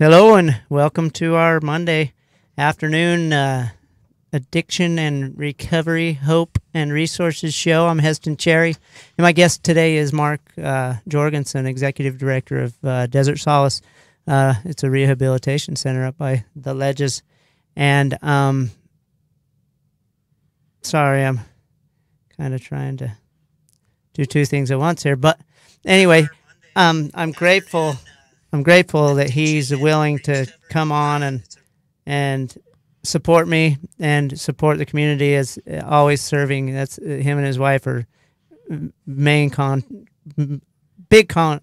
Hello and welcome to our Monday afternoon addiction and recovery, hope and resources show. I'm Heston Cherry, and my guest today is Mark Jorgensen, Executive Director of Desert Solace. It's a rehabilitation center up by the Ledges. And sorry, I'm kind of trying to do two things at once here. But anyway, I'm grateful. I'm grateful that he's willing to come on and support me and support the community as always serving. That's him and his wife are big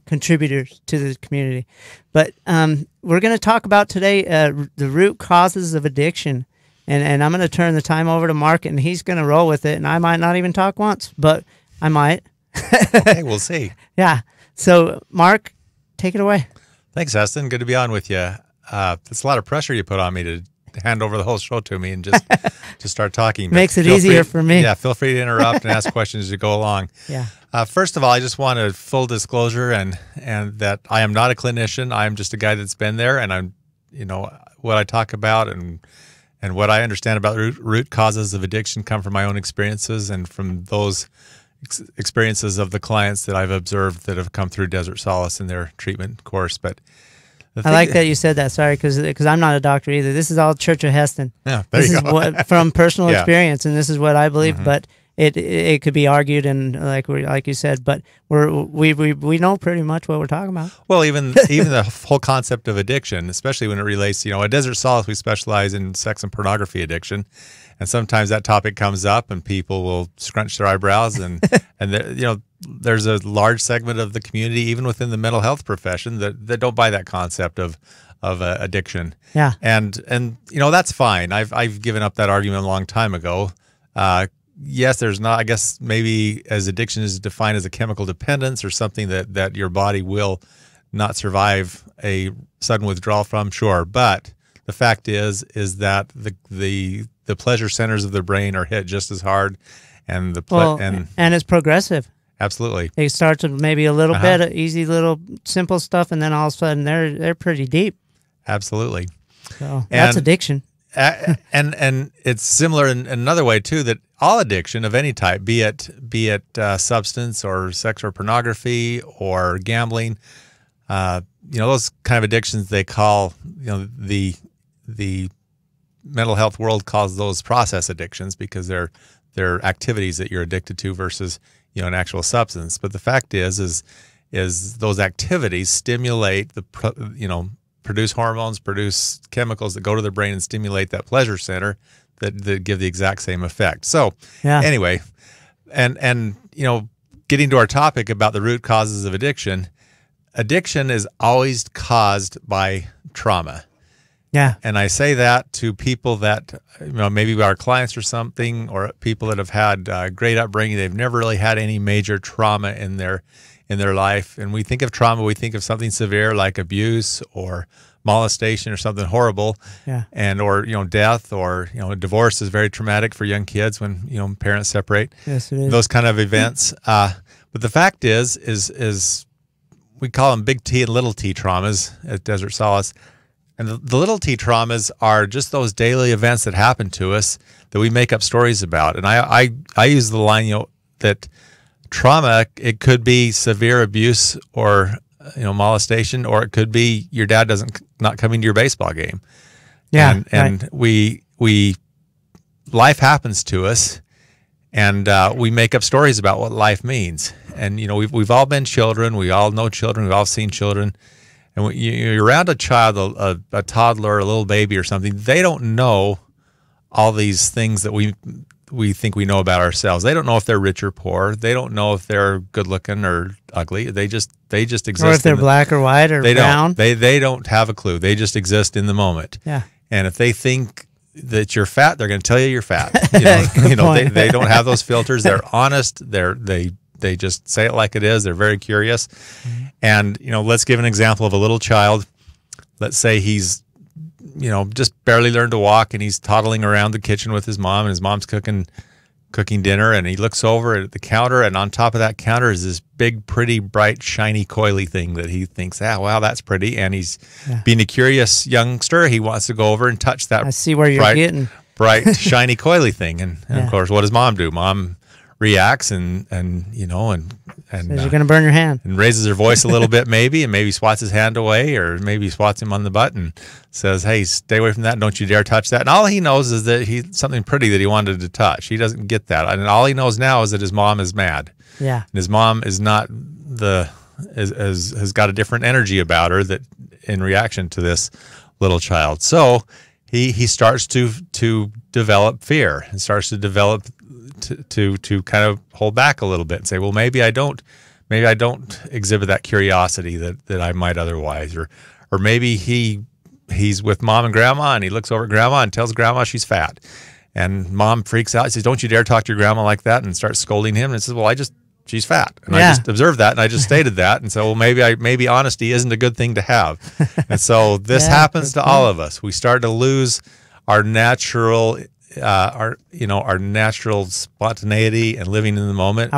contributors to the community. But we're going to talk about today the root causes of addiction. And I'm going to turn the time over to Mark, and he's going to roll with it. And I might not even talk once, but I might. Okay, we'll see. Yeah. So, Mark, take it away. Thanks, Heston. Good to be on with you. It's a lot of pressure you put on me to hand over the whole show to me and just start talking. Makes it easier for me. Yeah, feel free to interrupt and ask questions as you go along. Yeah. First of all, I just want a full disclosure and that I am not a clinician. I am just a guy that's been there, and I'm, what I talk about and what I understand about root causes of addiction come from my own experiences and from those experiences of the clients that I've observed that have come through Desert Solace in their treatment course. But I like that you said that. Sorry, because I'm not a doctor either. This is all Church of Heston. Yeah, there this you is go. What, from personal experience, and this is what I believe. Mm-hmm. But it could be argued, and like you said, but we know pretty much what we're talking about. Well, even the whole concept of addiction, especially when it relates, at Desert Solace, we specialize in sex and pornography addiction. And sometimes that topic comes up and people will scrunch their eyebrows and there's a large segment of the community, even within the mental health profession, that don't buy that concept of addiction. Yeah. And that's fine. I've given up that argument a long time ago. Yes, there's not, I guess maybe as addiction is defined as a chemical dependence or something that your body will not survive a sudden withdrawal from, sure. But the fact is that the pleasure centers of the brain are hit just as hard, and and it's progressive. Absolutely. It starts with maybe a little bit of easy, little simple stuff, and then all of a sudden they're pretty deep. Absolutely. So that's addiction. And it's similar in another way too, that all addiction of any type, be it substance or sex or pornography or gambling, those kind of addictions they call, the mental health world calls those process addictions because they're activities that you're addicted to versus an actual substance. But the fact is those activities stimulate produce hormones, produce chemicals that go to the brain and stimulate that pleasure center that give the exact same effect. So anyway, and getting to our topic about the root causes of addiction is always caused by trauma. Yeah. And I say that to people that, maybe our clients or something, or people that have had great upbringing. They've never really had any major trauma in their life. And we think of trauma, we think of something severe like abuse or molestation or something horrible. Yeah. And or death or divorce is very traumatic for young kids when parents separate. Yes, it is. Those kind of events. But the fact is we call them big T and little T traumas at Desert Solace. And the little T traumas are just those daily events that happen to us that we make up stories about. And I use the line, that trauma, it could be severe abuse or molestation, or it could be your dad not coming to your baseball game. Yeah. And we life happens to us, and we make up stories about what life means. And we've all been children, we all know children, we've all seen children. And when you're around a child, a toddler, a little baby or something, they don't know all these things that we think we know about ourselves. They don't know if they're rich or poor. They don't know if they're good looking or ugly. They just exist. Or if they're black or white or brown. They don't have a clue. They just exist in the moment. Yeah. And if they think that you're fat, they're going to tell you you're fat. They don't have those filters. They're honest. They just say it like it is. They're very curious. Mm-hmm. And, let's give an example of a little child. Let's say he's, just barely learned to walk and he's toddling around the kitchen with his mom, and his mom's cooking cooking dinner, and he looks over at the counter, and on top of that counter is this big, pretty, bright, shiny, coily thing that he thinks, wow, that's pretty. And he's being a curious youngster. He wants to go over and touch that. I see where you're getting. Bright, shiny, coily thing. And of course, what does mom do? Mom reacts and you know, and says you're going to burn your hand. And raises her voice a little bit maybe, and maybe swats his hand away, or maybe swats him on the butt and says, hey, stay away from that. Don't you dare touch that. And all he knows is that something pretty that he wanted to touch. He doesn't get that. And all he knows now is that his mom is mad. Yeah. And his mom is not has got a different energy about her that in reaction to this little child. So he starts to develop fear and starts to develop to kind of hold back a little bit and say, well, maybe I don't exhibit that curiosity that I might otherwise, or maybe he's with mom and grandma and he looks over at grandma and tells grandma she's fat, and mom freaks out. He says, don't you dare talk to your grandma like that, and starts scolding him, and says, well, she's fat. And I just observed that, and I just stated that. And so, well, maybe honesty isn't a good thing to have. And so this happens to all of us. We start to lose our natural, our natural spontaneity and living in the moment.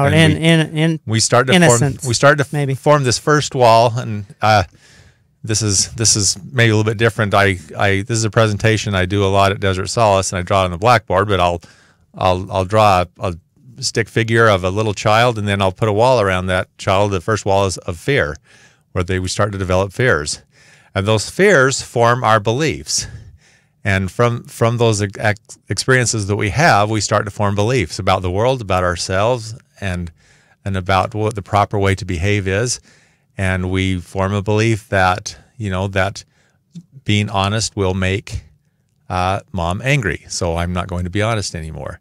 We start to form this first wall. And this is maybe a little bit different. This is a presentation I do a lot at Desert Solace, and I draw it on the blackboard. But I'll draw a stick figure of a little child, and then I'll put a wall around that child. The first wall is of fear, where we start to develop fears, and those fears form our beliefs. And from those experiences that we have, we start to form beliefs about the world, about ourselves, and about what the proper way to behave is. And we form a belief that that being honest will make mom angry, so I'm not going to be honest anymore.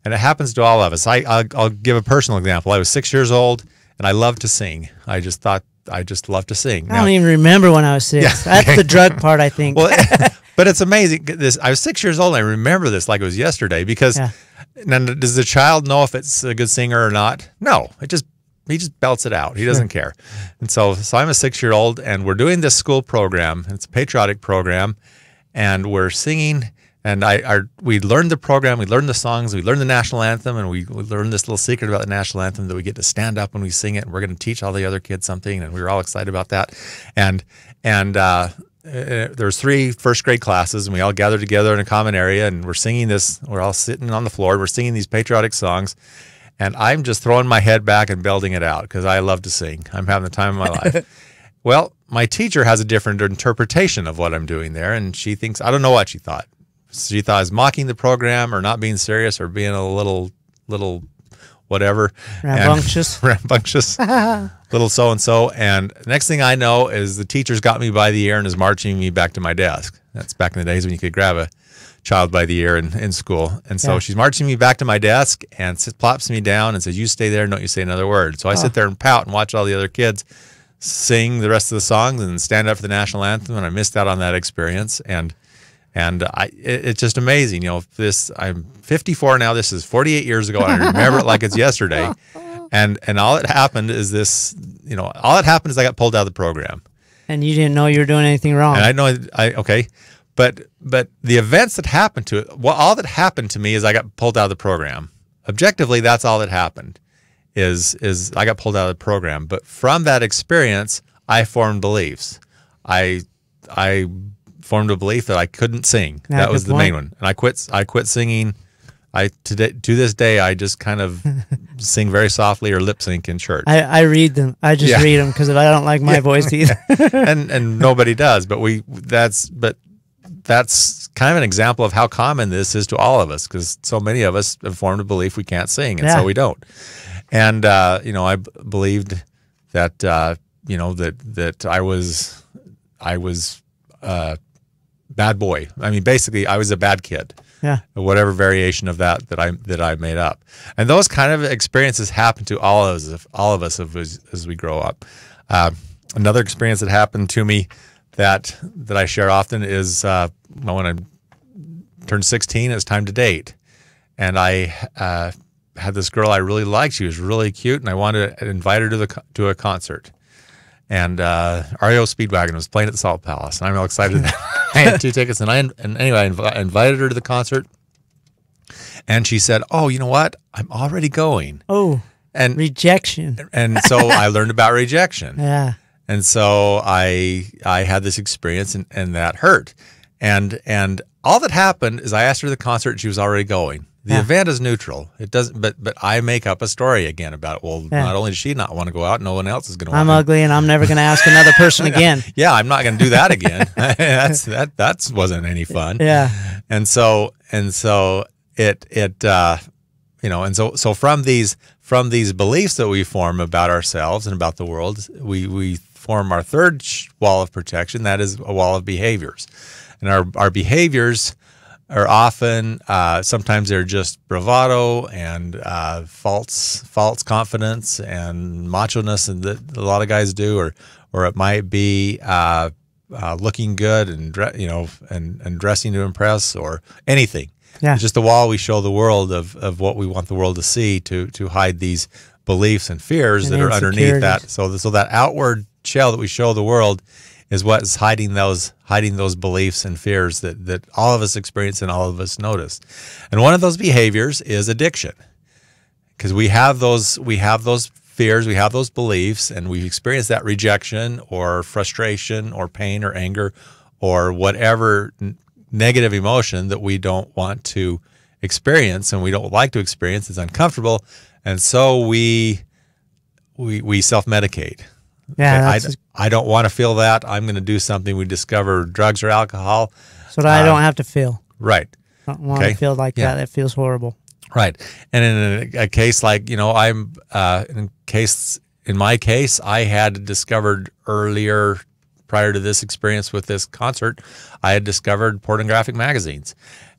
And it happens to all of us. I'll give a personal example. I was 6 years old, and I loved to sing. I just loved to sing. I don't even remember when I was 6. Yeah, that's the drug part, I think. Well, but it's amazing. I was 6 years old, and I remember this like it was yesterday, because now, does the child know if it's a good singer or not? No. He just belts it out. He doesn't care. And so I'm a 6-year-old, and we're doing this school program. It's a patriotic program, and we're singing. And we learned the program, we learned the songs, we learned the national anthem, and we learned this little secret about the national anthem, that we get to stand up when we sing it, and we're going to teach all the other kids something, and we were all excited about that. And there's 3 first grade classes, and we all gathered together in a common area, and we're singing this. We're all sitting on the floor, and we're singing these patriotic songs, and I'm just throwing my head back and belting it out because I love to sing. I'm having the time of my life. Well, my teacher has a different interpretation of what I'm doing there, and she thinks, I don't know what she thought. She thought I was mocking the program, or not being serious, or being a little whatever. Rambunctious. Rambunctious. Little so-and-so. And the next thing I know is the teacher's got me by the ear and is marching me back to my desk. That's back in the days when you could grab a child by the ear in school. And so she's marching me back to my desk and plops me down and says, you stay there and don't you say another word. So I sit there and pout and watch all the other kids sing the rest of the songs and stand up for the national anthem, and I missed out on that experience. And it's just amazing. I'm 54 now. This is 48 years ago, and I remember it like it's yesterday. And all that happened is all that happened is I got pulled out of the program. And you didn't know you were doing anything wrong. And I know, but the events that happened to it, all that happened to me is I got pulled out of the program. Objectively, that's all that happened. Is I got pulled out of the program. But from that experience, I formed beliefs. I formed a belief that I couldn't sing. That was the main one. And I quit singing. To this day, I just kind of sing very softly or lip sync in church. I read them. I just read them because I don't like my voice either. and nobody does. But that's kind of an example of how common this is to all of us, because so many of us have formed a belief we can't sing, and so we don't. And I believed that that I was bad boy. I mean, basically, I was a bad kid. Yeah. Whatever variation of that I made up, and those kind of experiences happen to all of us as we grow up. Another experience that happened to me that I share often is when I turned 16. It was time to date, and I had this girl I really liked. She was really cute, and I wanted to invite her to a concert. And REO Speedwagon was playing at the Salt Palace, and I'm real excited that I had 2 tickets. And anyway, I invited her to the concert, And she said, "Oh, you know what? I'm already going." Oh, And rejection. and so I learned about rejection. Yeah. And so I had this experience, and that hurt. And all that happened is I asked her to the concert, and she was already going. The event is neutral. It doesn't, but I make up a story again about it. Well, not only does she not want to go out, no one else is going to want I'm to. ugly, and I'm never going to ask another person again. Yeah, I'm not going to do that again. That wasn't any fun. Yeah. And so it you know, and so from these beliefs that we form about ourselves and about the world, we form our third wall of protection. That is a wall of behaviors, and our behaviors are often sometimes they're just bravado and false confidence and macho-ness, and that a lot of guys do, or it might be looking good and and dressing to impress, or anything. Yeah. It's just the wall we show the world of what we want the world to see, to hide these beliefs and fears And that are underneath that. So that outward shell that we show the world is what's hiding those beliefs and fears that all of us experience and all of us notice. And one of those behaviors is addiction, because we have those fears, we have those beliefs, and we experience that rejection or frustration or pain or anger or whatever negative emotion that we don't want to experience and we don't like to experience. It's uncomfortable, and so we self-medicate. Yeah, okay, I don't want to feel that. I'm going to do something. We discover drugs or alcohol, so that I don't have to feel. Right. I don't want to feel like that. It feels horrible. Right. And in a case like, I'm in my case, I had discovered earlier, prior to this experience with this concert, I had discovered pornographic magazines,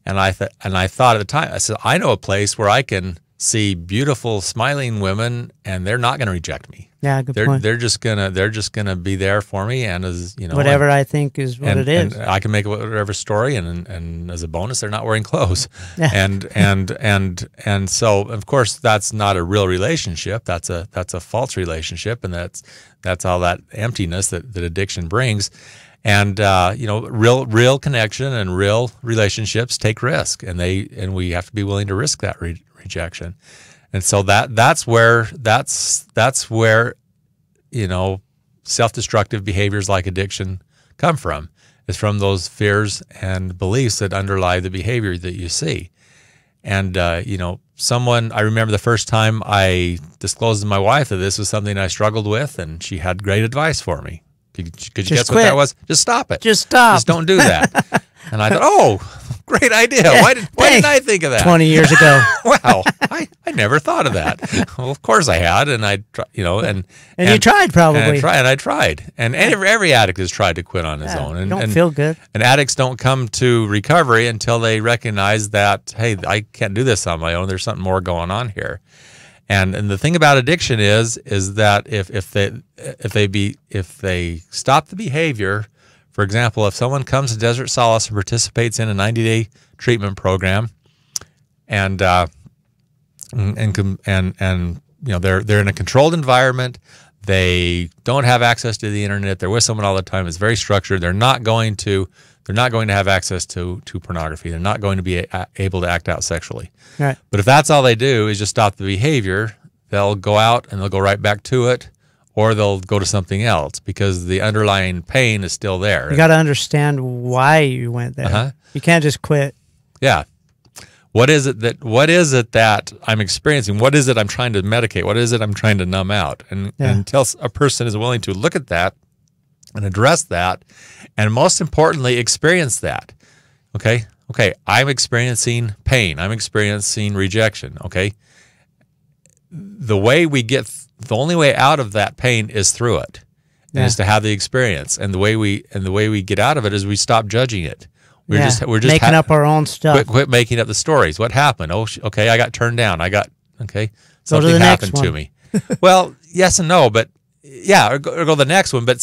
and I thought at the time, I said, I know a place where I can see beautiful, smiling women, and they're not going to reject me. Yeah, good point. They're just gonna be there for me, and as whatever I think is what it is. And I can make whatever story, and as a bonus, they're not wearing clothes. Yeah. And so of course that's not a real relationship. That's a false relationship, and that's all that emptiness that addiction brings. And real connection and real relationships take risk, and we have to be willing to risk that rejection. And so that's where self-destructive behaviors like addiction come from. Is from those fears and beliefs that underlie the behavior that you see. And I remember the first time I disclosed to my wife that this was something I struggled with, and she had great advice for me. Could you guess what that was? Just stop it. Just stop. Just don't do that. And I thought, oh, great idea. Yeah, Why didn't I think of that? 20 years ago. Wow, I never thought of that. Well, of course I had, and and you tried probably. And I tried, and every addict has tried to quit on his own. And don't feel good. And addicts don't come to recovery until they recognize that, hey, I can't do this on my own. There's something more going on here. And the thing about addiction is that if they stop the behavior. For example, if someone comes to Desert Solace and participates in a 90-day treatment program, and they're in a controlled environment, they don't have access to the internet, they're with someone all the time, it's very structured, they're not going to have access to pornography, they're not going to be able to act out sexually. Right. But if that's all they do is just stop the behavior, they'll go out and they'll go right back to it. Or they'll go to something else because the underlying pain is still there. You got to understand why you went there. You can't just quit. Yeah. What is it that I'm experiencing? What is it I'm trying to medicate? What is it I'm trying to numb out? And until a person is willing to look at that and address that, and most importantly, experience that. Okay, I'm experiencing pain. I'm experiencing rejection. Okay. The only way out of that pain is through it, and is to have the experience. And the way we get out of it is we stop judging it. We're just making up our own stuff. Quit making up the stories. What happened? Oh, okay, I got turned down. Something happened to me. Well, yes and no, but yeah, or go to the next one. But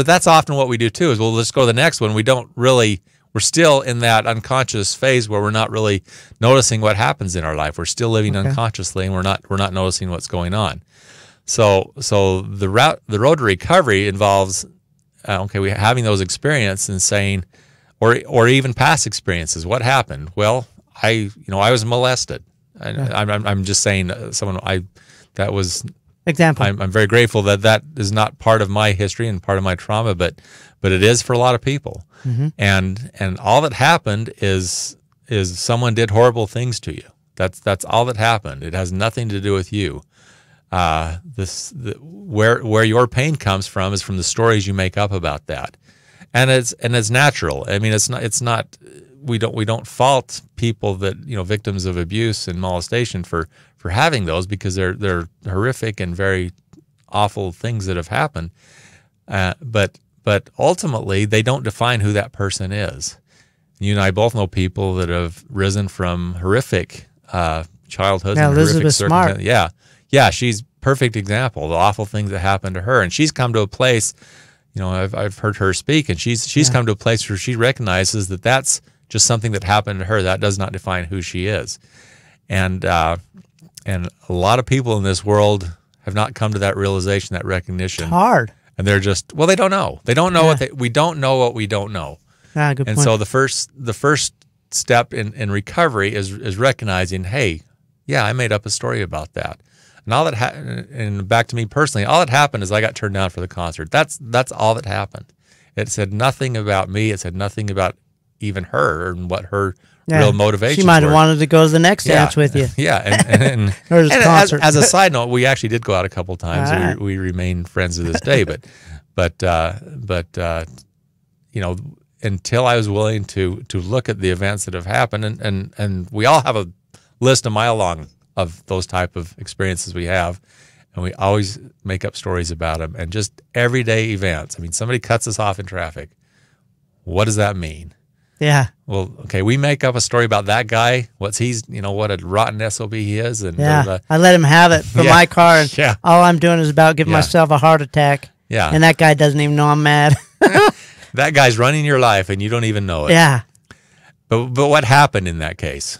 that's often what we do too. Is let's go to the next one. We're still in that unconscious phase where we're not really noticing what happens in our life. We're still living unconsciously, and we're not noticing what's going on. So the road to recovery involves we having those experiences and saying, or even past experiences. What happened? Well, I was molested. I'm just saying Example. I'm very grateful that is not part of my history and part of my trauma, but it is for a lot of people. Mm-hmm. And all that happened is someone did horrible things to you. That's all that happened. It has nothing to do with you. Where your pain comes from is from the stories you make up about that, and it's natural. I mean, it's not. We don't fault people that victims of abuse and molestation for having those, because they're horrific and very awful things that have happened. But ultimately, they don't define who that person is. You and I both know people that have risen from horrific childhoods and horrific circumstances. Yeah, she's perfect example. The awful things that happened to her, and she's come to a place. I've heard her speak, and she's come to a place where she recognizes that that's just something that happened to her. That does not define who she is, and a lot of people in this world have not come to that realization, that recognition. It's hard, and they're just they don't know. They don't know we don't know what we don't know. Good and point. So the first step in recovery is recognizing, hey, yeah, I made up a story about that. And all that and back to me personally, all that happened is I got turned down for the concert. That's all that happened. It said nothing about me. It said nothing about even her and what her real motivations were. She might have wanted to go to the next dance with you. Yeah, and as a side note, we actually did go out a couple times. Right. We remain friends to this day. But until I was willing to look at the events that have happened, and we all have a list a mile long of those type of experiences we have, and we always make up stories about them, and just everyday events. I mean, somebody cuts us off in traffic. What does that mean? Yeah. Well, okay, we make up a story about that guy. What a rotten SOB he is, and I let him have it for my car, and all I'm doing is about giving myself a heart attack. Yeah. And that guy doesn't even know I'm mad. That guy's running your life, and you don't even know it. Yeah. But what happened in that case?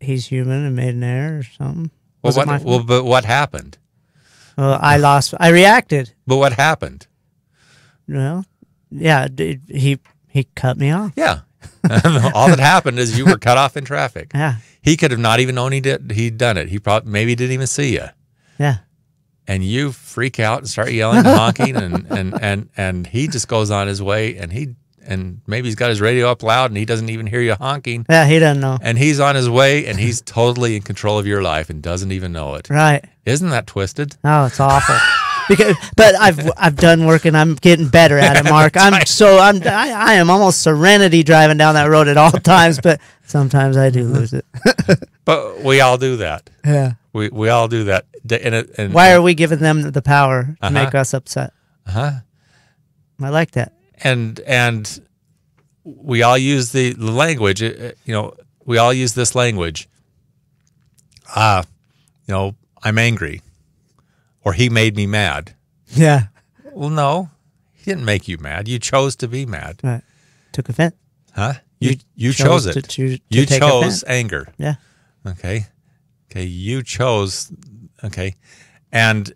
He's human and made an error or something. But what happened? Well, I reacted. But what happened? Well, yeah, he cut me off. Yeah. All that happened is you were cut off in traffic. Yeah. He could have not even known he'd done it. He maybe didn't even see you. Yeah. And you freak out and start yelling and honking, and he just goes on his way, and maybe he's got his radio up loud and he doesn't even hear you honking. Yeah, he doesn't know. And he's on his way, and he's totally in control of your life and doesn't even know it. Right. Isn't that twisted? Oh, it's awful. But I've done work, and I'm getting better at it, Mark. I am almost serenity driving down that road at all times, but sometimes I do lose it. But we all do that. Yeah. We all do that. Why are we giving them the power to make us upset? I like that. And we all use the language. We all use this language. I'm angry, or he made me mad. Yeah. Well, no, he didn't make you mad. You chose to be mad. Right. Took offense. Huh? You chose it. You chose anger. Yeah. Okay. You chose. Okay. And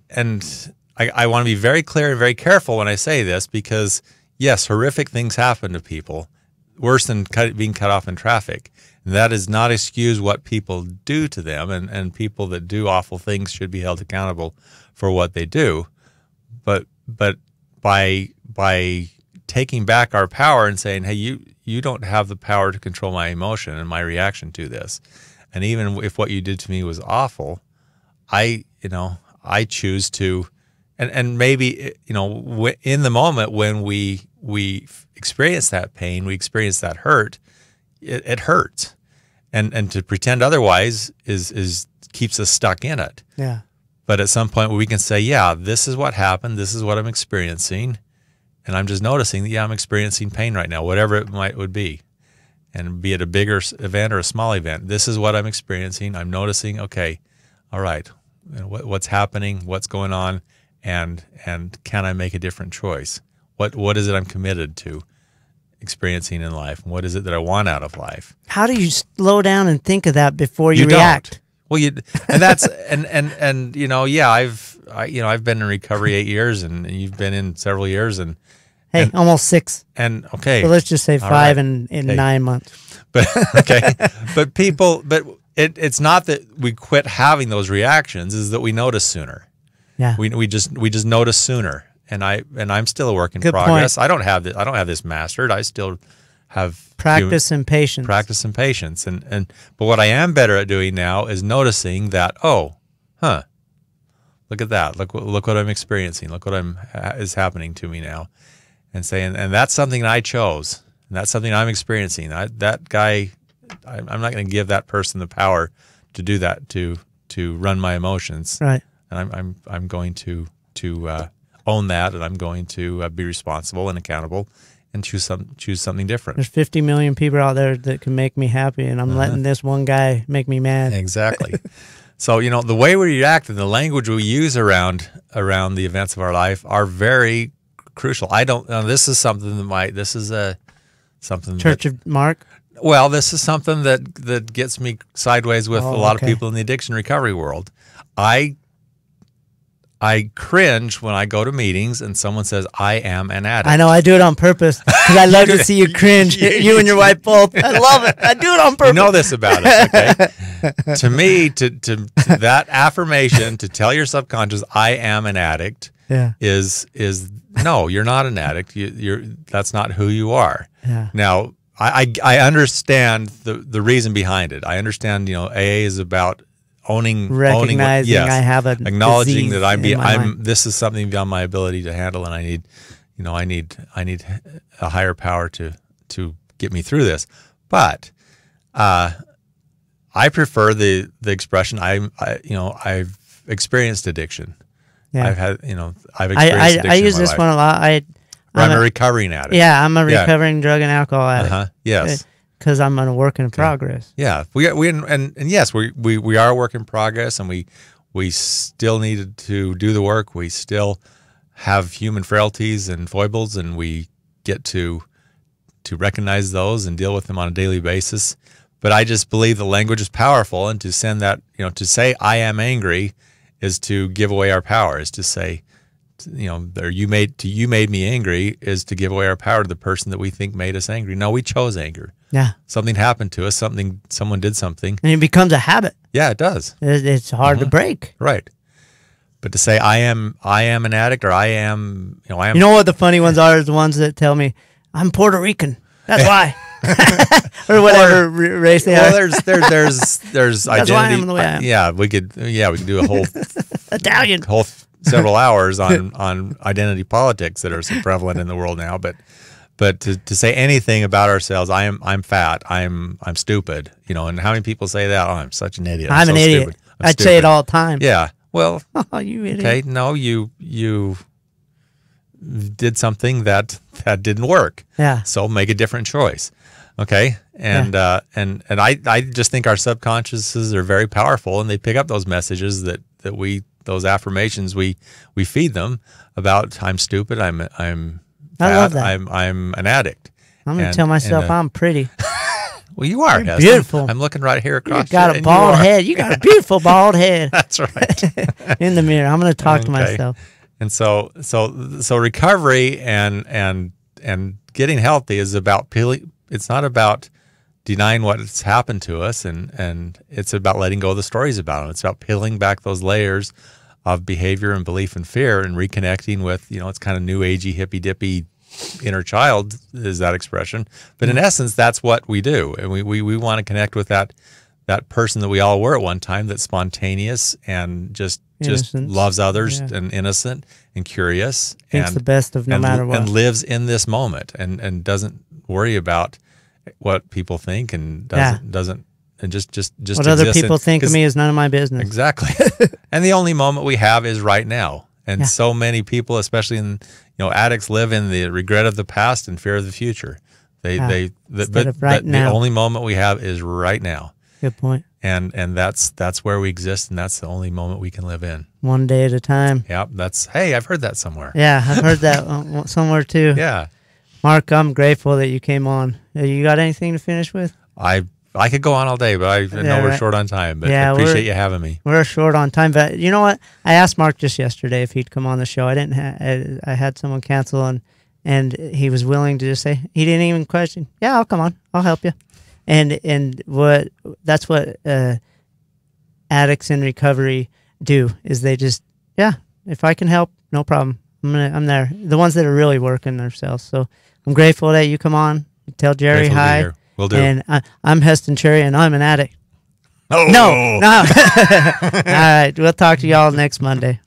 I want to be very clear and very careful when I say this, because yes, horrific things happen to people, worse than being cut off in traffic. And that does not excuse what people do to them, and people that do awful things should be held accountable for what they do. But by taking back our power and saying, hey, you don't have the power to control my emotion and my reaction to this. And even if what you did to me was awful, I choose to, and maybe, in the moment when we experience that pain, we experience that hurt, it hurts. And to pretend otherwise is keeps us stuck in it. Yeah. But at some point we can say, yeah, this is what happened. This is what I'm experiencing. And I'm just noticing that, I'm experiencing pain right now, whatever it would be. And be it a bigger event or a small event, this is what I'm experiencing. I'm noticing, okay, all right, what's happening, what's going on, and can I make a different choice? What is it I'm committed to experiencing in life? And what is it that I want out of life? How do you slow down and think of that before you react? Well, and that's I've been in recovery 8 years, and you've been in several years, and almost 6. And okay, so let's just say 5 in 9 months. But okay, but it's not that we quit having those reactions; is that we notice sooner. Yeah, we just notice sooner. And I'm still a work in Good progress. point. I don't have this mastered. I still have practice and patience. Practice and patience. But what I am better at doing now is noticing that, look at that. Look what I'm experiencing. Look what is happening to me now. And saying, and that's something I chose. And that's something I'm experiencing. That guy, I'm not going to give that person the power to do that, to run my emotions. Right. And I'm going to own that, and I'm going to be responsible and accountable, and choose something different. There's 50 million people out there that can make me happy, and I'm letting this one guy make me mad. Exactly. So the way we react and the language we use around the events of our life are very crucial. I don't. This is something something Church of Mark. Well, this is something that gets me sideways with a lot of people in the addiction recovery world. I cringe when I go to meetings and someone says, I am an addict. I know, I do it on purpose because I love to see you cringe. You and your wife both. I love it. I do it on purpose. You know this about us, okay? To me, to that affirmation, to tell your subconscious, I am an addict, is no, you're not an addict. That's not who you are. Yeah. Now, I understand the reason behind it. I understand, AA is about recognizing I have a acknowledging disease that this is something beyond my ability to handle, and I need a higher power to get me through this. But I prefer the expression I've experienced addiction. Yeah. I've experienced addiction. I use this one a lot. I'm a recovering addict. Yeah, I'm a recovering drug and alcohol addict. Yes. Because I'm a work in progress. Yeah, and yes, we are a work in progress, and we still need to do the work. We still have human frailties and foibles, and we get to recognize those and deal with them on a daily basis. But I just believe the language is powerful, and to send that, to say I am angry is to give away our power. Is to say, you made me angry is to give away our power to the person that we think made us angry. No, we chose anger. Yeah. Something happened to us. Someone did something. And it becomes a habit. Yeah, it does. It's hard to break. Right. But to say I am an addict, or I am. You know what the funny ones are? Is the ones that tell me I'm Puerto Rican. That's why. Or whatever race they are. Well, there's That's identity. why I'm the way I am. Yeah, we could do a whole Italian. Several hours on identity politics that are so prevalent in the world now. But to say anything about ourselves, I'm fat, I'm stupid, and how many people say that? Oh, I'm such an idiot. I'm an idiot. I'd say it all the time. Yeah. Well, oh, you idiot. Okay, no, you did something that didn't work. Yeah. So make a different choice. Okay. And I just think our subconsciouses are very powerful, and they pick up those messages those affirmations we feed them about I'm stupid, I'm I love that. I'm an addict. I'm gonna tell myself I'm pretty. Well, you are. You're beautiful. I'm looking right here across. You got a bald head. You got a beautiful bald head. That's right. In the mirror, I'm gonna talk to myself. And so recovery and getting healthy is about peeling. It's not about denying what's happened to us, and it's about letting go of the stories about them. It's about peeling back those layers of behavior and belief and fear, and reconnecting with, it's kind of new agey, hippy dippy inner child is that expression. But in essence, that's what we do. And we want to connect with that person that we all were at one time, that's spontaneous and just loves others and innocent and curious. Thinks the best of no matter what. And lives in this moment and doesn't worry about what people think, and doesn't and just what other people think of me is none of my business. Exactly. And the only moment we have is right now. And so many people, especially addicts, live in the regret of the past and fear of the future. The only moment we have is right now. Good point. And that's where we exist, and that's the only moment we can live in. One day at a time. Yep. Hey, I've heard that somewhere. Yeah, I've heard that somewhere too. Yeah. Mark, I'm grateful that you came on. You got anything to finish with? I could go on all day, but I know we're short on time. But I appreciate you having me. We're short on time, but you know what? I asked Mark just yesterday if he'd come on the show. I had someone cancel, and he was willing to just say, he didn't even question. Yeah, I'll come on. I'll help you. and that's what addicts in recovery do, is they just, yeah, if I can help, no problem. I'm there. The ones that are really working themselves. So I'm grateful that you come on. Tell Jerry Grateful to be hi. here. Will do. And I'm Heston Cherry, and I'm an addict. Oh No. All right. We'll talk to y'all next Monday.